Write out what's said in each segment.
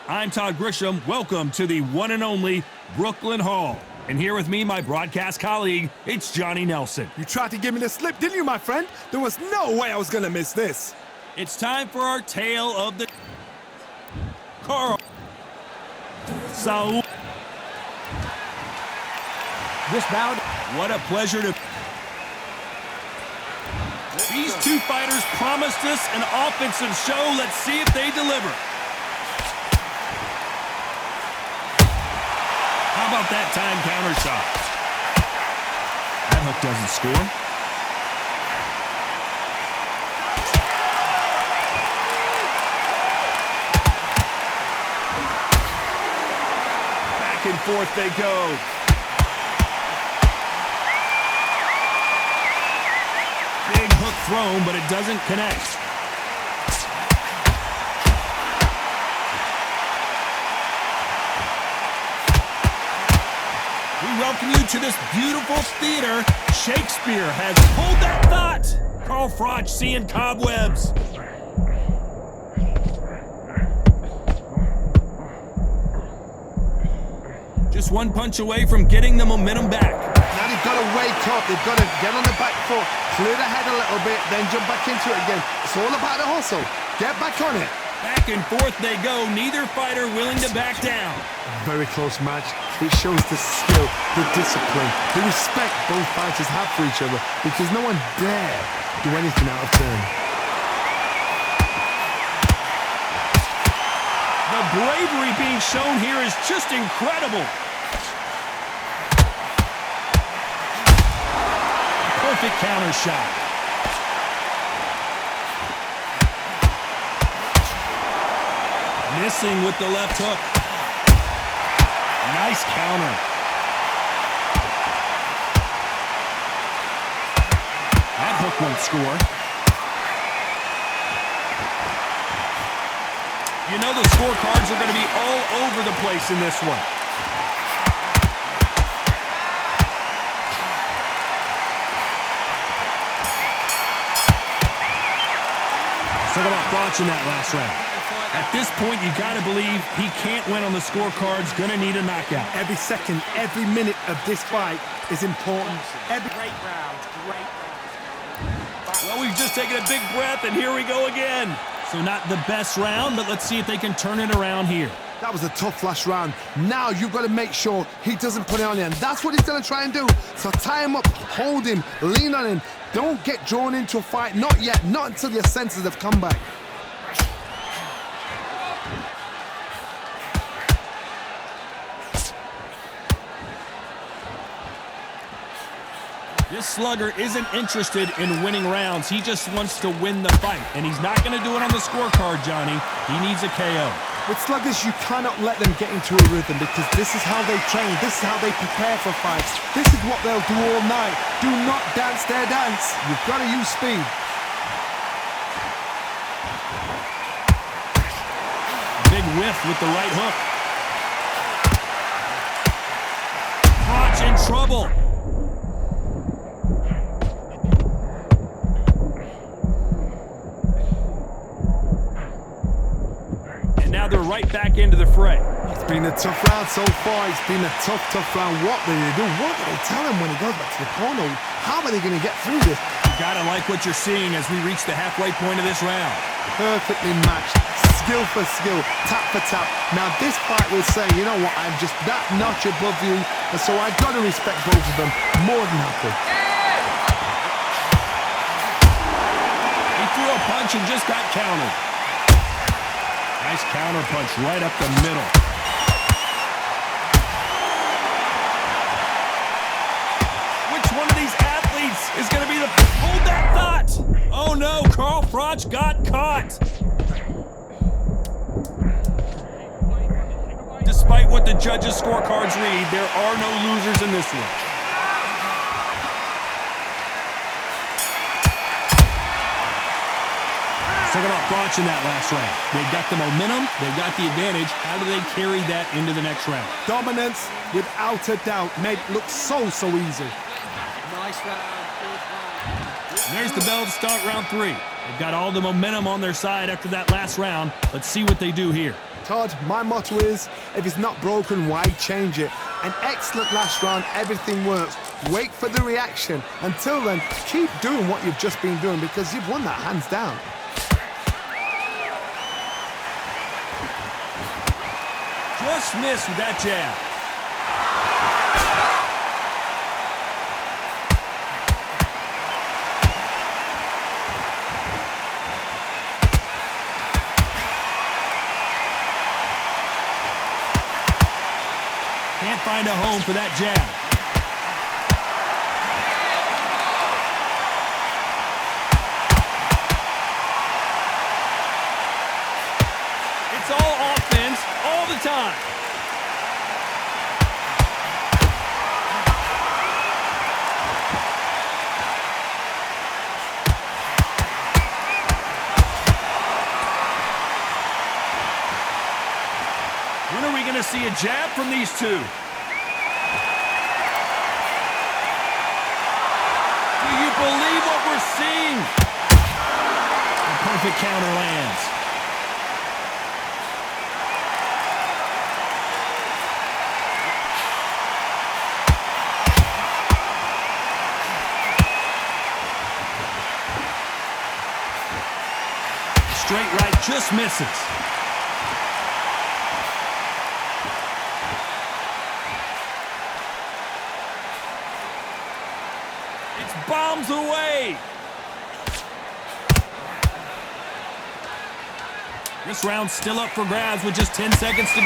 I'm Todd Grisham. Welcome to the one and only Brooklyn Hall. And here with me, my broadcast colleague, it's Johnny Nelson. You tried to give me the slip, didn't you, my friend? There was no way I was going to miss this. It's time for our tale of the Carl Saul. This bout, what a pleasure to... These two fighters promised us an offensive show. Let's see if they deliver. How about that time counter shot? That hook doesn't score. Back and forth they go. Big hook thrown, but it doesn't connect. We welcome you to this beautiful theater. Shakespeare has pulled that thought. Carl Froch seeing cobwebs. Just one punch away from getting the momentum back. Now they've got to wake up. They've got to get on the back foot, clear the head a little bit, then jump back into it again. It's all about the hustle. Get back on it. Back and forth they go. Neither fighter willing to back down. Very close match. It shows the skill, the discipline, the respect both fighters have for each other because no one dare do anything out of turn. The bravery being shown here is just incredible. Perfect counter shot. Missing with the left hook. Nice counter. That hook won't score. You know the scorecards are going to be all over the place in this one. Talk about watching that last round. At this point, you got to believe he can't win on the scorecards. Going to need a knockout. Every second, every minute of this fight is important. Great round, great round. Well, we've just taken a big breath, and here we go again. So not the best round, but let's see if they can turn it around here. That was a tough last round. Now you've got to make sure he doesn't put it on you, and that's what he's going to try and do. So tie him up, hold him, lean on him. Don't get drawn into a fight. Not yet. Not until your senses have come back. This slugger isn't interested in winning rounds. He just wants to win the fight, and he's not going to do it on the scorecard, Johnny. He needs a KO. With sluggers, you cannot let them get into a rhythm because this is how they train. This is how they prepare for fights. This is what they'll do all night. Do not dance their dance. You've got to use speed. Big whiff with the right hook. Froch in trouble. Now they're right back into the fray. It's been a tough round so far. It's been a tough round. What do they do? What do they tell him when he goes back to the corner? How are they going to get through this? You gotta like what you're seeing as we reach the halfway point of this round. Perfectly matched. Skill for skill. Tap for tap. Now this fight will say, you know what? I'm just that notch above you. And so I've got to respect both of them. More than happy. He threw a punch and just got countered. Nice counter punch right up the middle. Which one of these athletes is going to be the... Hold that thought! Oh no, Carl Froch got caught. Despite what the judges' scorecards read, there are no losers in this one. Talk about Froch in that last round. They've got the momentum, they've got the advantage. How do they carry that into the next round? Dominance, without a doubt, made it look so easy. Nice round, good round. And there's the bell to start round 3. They've got all the momentum on their side after that last round. Let's see what they do here. Todd, my motto is, if it's not broken, why change it? An excellent last round, everything works. Wait for the reaction. Until then, keep doing what you've just been doing because you've won that hands down. Just missed with that jab. Can't find a home for that jab. It's all offense all the time. When are we going to see a jab from these two? Do you believe what we're seeing? A perfect counter lands. Straight right just misses. Bombs away. This round's still up for grabs with just 10 seconds to go.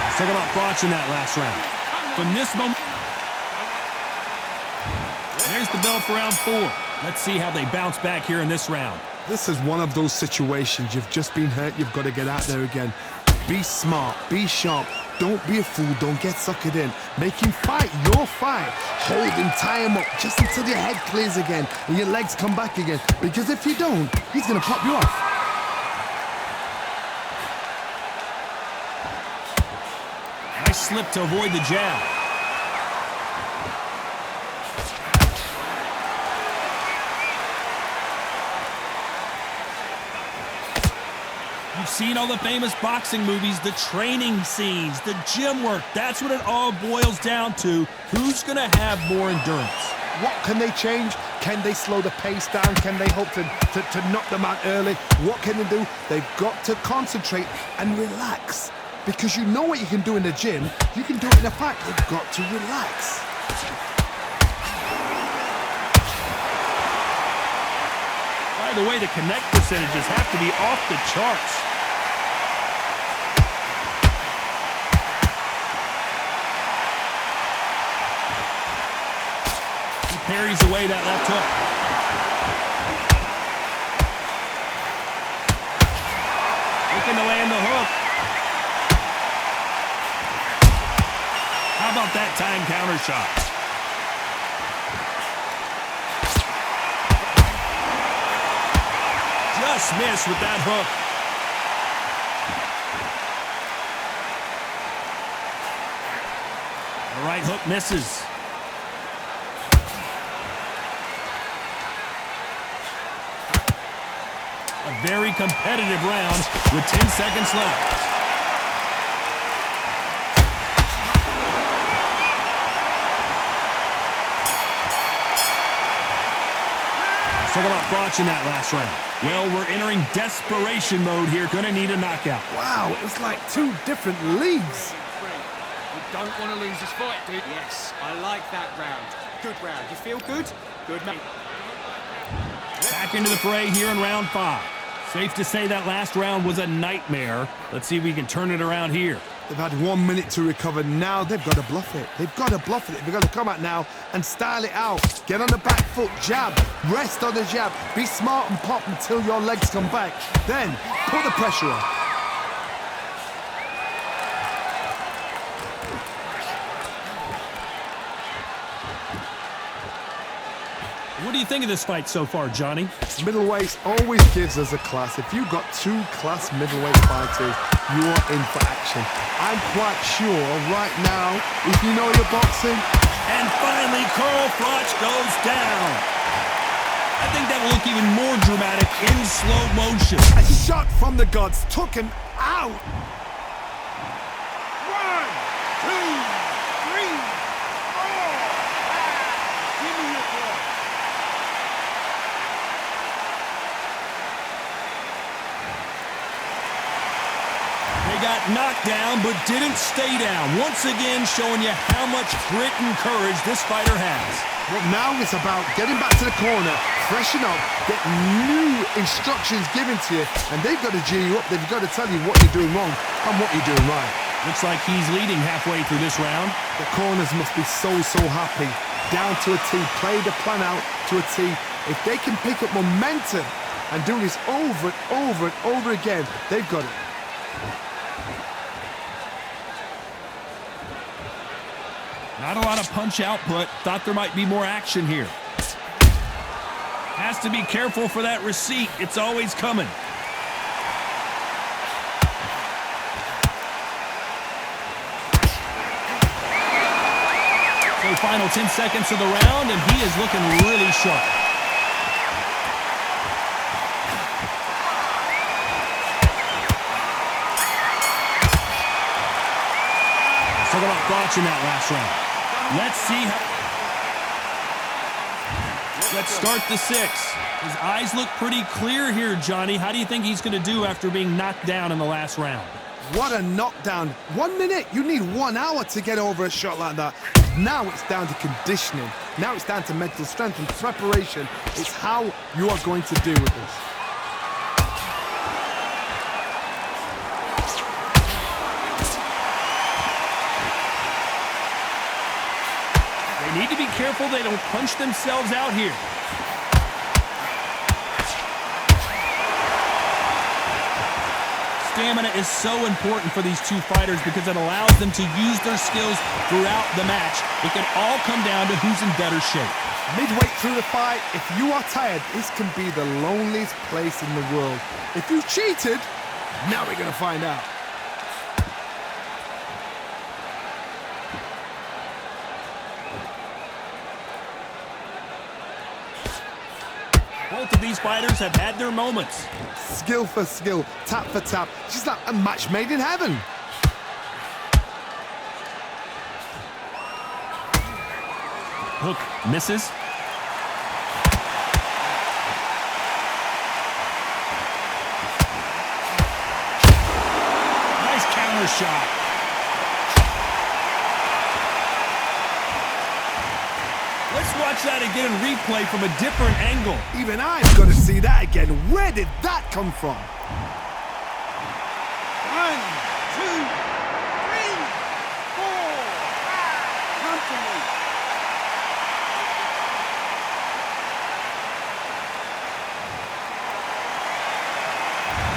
Let's talk about watching that last round. From this moment, there's the bell for round 4. Let's see how they bounce back here in this round. This is one of those situations. You've just been hurt. You've got to get out there again. Be smart. Be sharp. Don't be a fool. Don't get suckered in. Make him fight your fight. Hold him, tie him up just until your head clears again and your legs come back again. Because if you don't, he's going to pop you off. Nice slip to avoid the jab. You've seen all the famous boxing movies, the training scenes, the gym work. That's what it all boils down to. Who's going to have more endurance? What can they change? Can they slow the pace down? Can they hope to knock them out early? What can they do? They've got to concentrate and relax. Because you know what you can do in the gym, you can do it in a fight. They've got to relax. By the way, the connect percentages have to be off the charts. He parries away that left hook. Looking to land the hook. How about that time counter shot? Just missed with that hook. The right hook misses. A very competitive round with 10 seconds left. Talk about watching that last round. Well, we're entering desperation mode here. Gonna need a knockout. Wow, it's like two different leagues. We don't want to lose this fight, dude. Yes, I like that round. Good round. You feel good? Good, mate. Back into the fray here in round 5. Safe to say that last round was a nightmare. Let's see if we can turn it around here. They've had 1 minute to recover. Now they've got to bluff it. They've got to bluff it. They've got to come out now and style it out. Get on the back foot, jab, rest on the jab. Be smart and pop until your legs come back. Then put the pressure on. What do you think of this fight so far, Johnny? Middleweights always gives us a class. If you've got two class middleweight fighters, you are in for action. I'm quite sure right now, if you know your boxing... And finally, Carl Froch goes down. I think that will look even more dramatic in slow motion. A shot from the gods took him out. 1, 2, 3, 4. Give me your blood. They got knocked down, but didn't stay down. Once again, showing you how much grit and courage this fighter has. But now it's about getting back to the corner, freshen up, get new instructions given to you, and they've got to G you up. They've got to tell you what you're doing wrong and what you're doing right. Looks like he's leading halfway through this round. The corners must be so happy. Down to a T, play the plan out to a T. If they can pick up momentum and do this over and over and over again, they've got it. Not a lot of punch output. Thought there might be more action here. Has to be careful for that receipt. It's always coming. So final 10 seconds of the round, and he is looking really sharp. Talk about Froch in that last round. Let's see how... Let's start the 6. His eyes look pretty clear here, Johnny. How do you think he's going to do after being knocked down in the last round? What a knockdown. 1 minute. You need 1 hour to get over a shot like that. Now it's down to conditioning. Now it's down to mental strength and preparation. It's how you are going to deal with this. They need to be careful they don't punch themselves out here. Stamina is so important for these two fighters because it allows them to use their skills throughout the match. It can all come down to who's in better shape. Midway through the fight, if you are tired, this can be the loneliest place in the world. If you cheated, now we're going to find out. Both of these fighters have had their moments. Skill for skill, tap for tap. She's like a match made in heaven. Hook misses. Nice counter shot. Let's watch that again in replay from a different angle. Even I've got to see that again. Where did that come from? 1, 2, 3, 4. Come to me.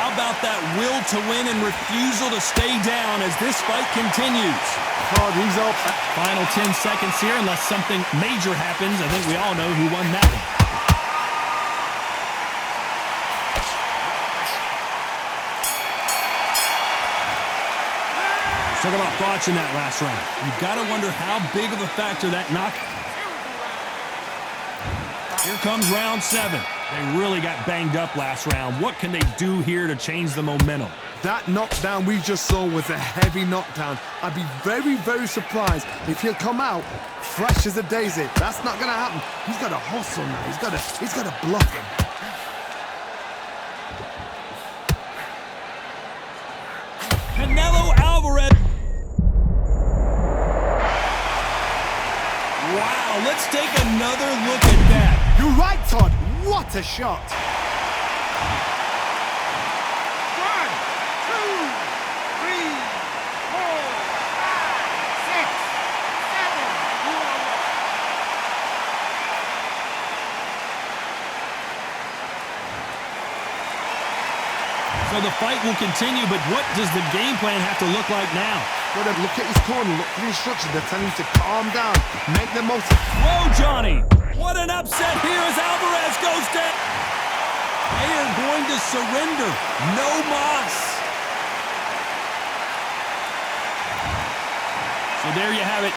How about that will to win and refusal to stay down as this fight continues? Oh, he's up. Final 10 seconds here, unless something major happens. I think we all know who won that one. Let's talk about Froch in that last round. You've got to wonder how big of a factor that knock. Here comes round 7. They really got banged up last round. What can they do here to change the momentum? That knockdown we just saw was a heavy knockdown. I'd be very, very surprised if he'll come out fresh as a daisy. That's not going to happen. He's got to hustle now. He's got to bluff him. Canelo Alvarez. Wow, let's take another look at that. You're right, Todd. What a shot. 1, 2, 3, 4, 5, 6, 7. So the fight will continue, but what does the game plan have to look like now? Got to look at his corner, look for the instructions. They're telling him to calm down, make the most. Whoa, Johnny! What an upset here as Alvarez goes down. They are going to surrender. No mas. So there you have it.